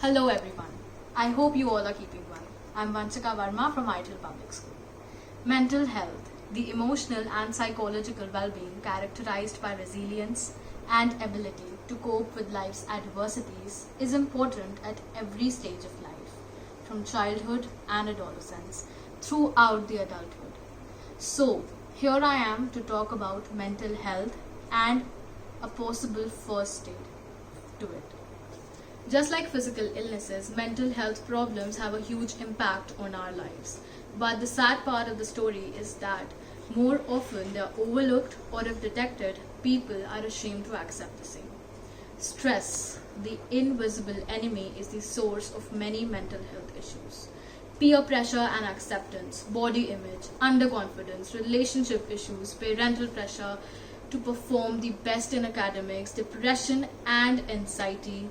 Hello everyone. I hope you all are keeping well. I'm Vanchika Verma from Ideal Public School. Mental health, the emotional and psychological well-being characterized by resilience and ability to cope with life's adversities is important at every stage of life, from childhood and adolescence throughout the adulthood. So, here I am to talk about mental health and a possible first aid to it. Just like physical illnesses, mental health problems have a huge impact on our lives. But the sad part of the story is that more often they are overlooked, or if detected, people are ashamed to accept the same. Stress, the invisible enemy, is the source of many mental health issues. Peer pressure and acceptance, body image, underconfidence, relationship issues, parental pressure to perform the best in academics, depression and anxiety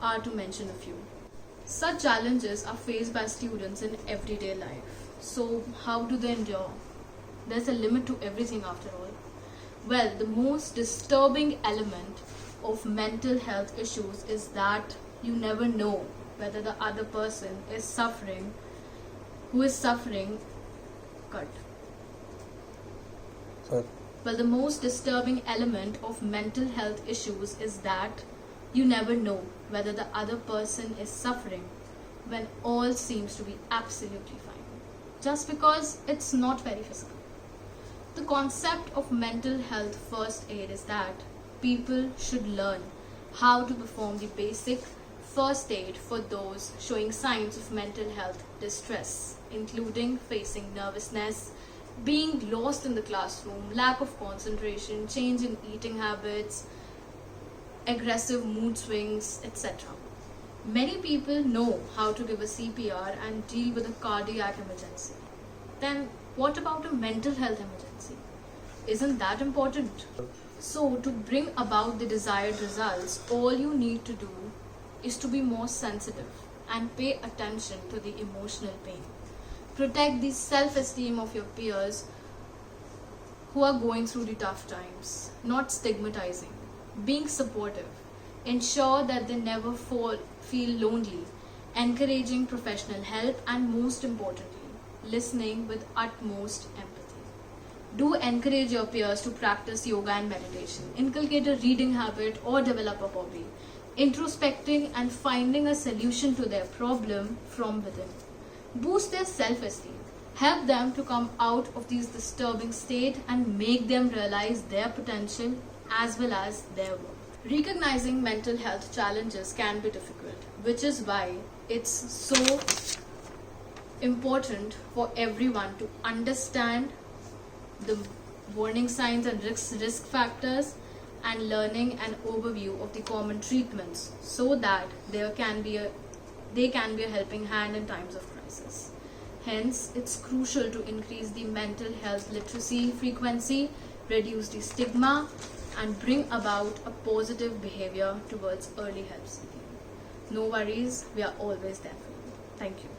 are to mention a few. Such challenges are faced by students in everyday life. So, how do they endure? There's a limit to everything after all. Well, the most disturbing element of mental health issues is that you never know whether the other person is suffering, who is suffering. Cut. Sir. Well, the most disturbing element of mental health issues is that you never know whether the other person is suffering when all seems to be absolutely fine, just because it's not very physical. The concept of mental health first aid is that people should learn how to perform the basic first aid for those showing signs of mental health distress, including facing nervousness, being lost in the classroom, lack of concentration, change in eating habits, aggressive mood swings, etc. Many people know how to give a CPR and deal with a cardiac emergency. Then what about a mental health emergency? Isn't that important? So, to bring about the desired results, all you need to do is to be more sensitive and pay attention to the emotional pain. Protect the self-esteem of your peers who are going through the tough times, not stigmatizing. Being supportive, ensure that they never feel lonely, encouraging professional help, and most importantly, listening with utmost empathy. Do encourage your peers to practice yoga and meditation, inculcate a reading habit or develop a hobby, introspecting and finding a solution to their problem from within. Boost their self-esteem, help them to come out of these disturbing state and make them realize their potential as well as their work. Recognizing mental health challenges can be difficult, which is why it's so important for everyone to understand the warning signs and risk factors and learning an overview of the common treatments so that they can be a helping hand in times of crisis. Hence, it's crucial to increase the mental health literacy frequency, reduce the stigma, and bring about a positive behavior towards early help seeking. No worries, we are always there for you. Thank you.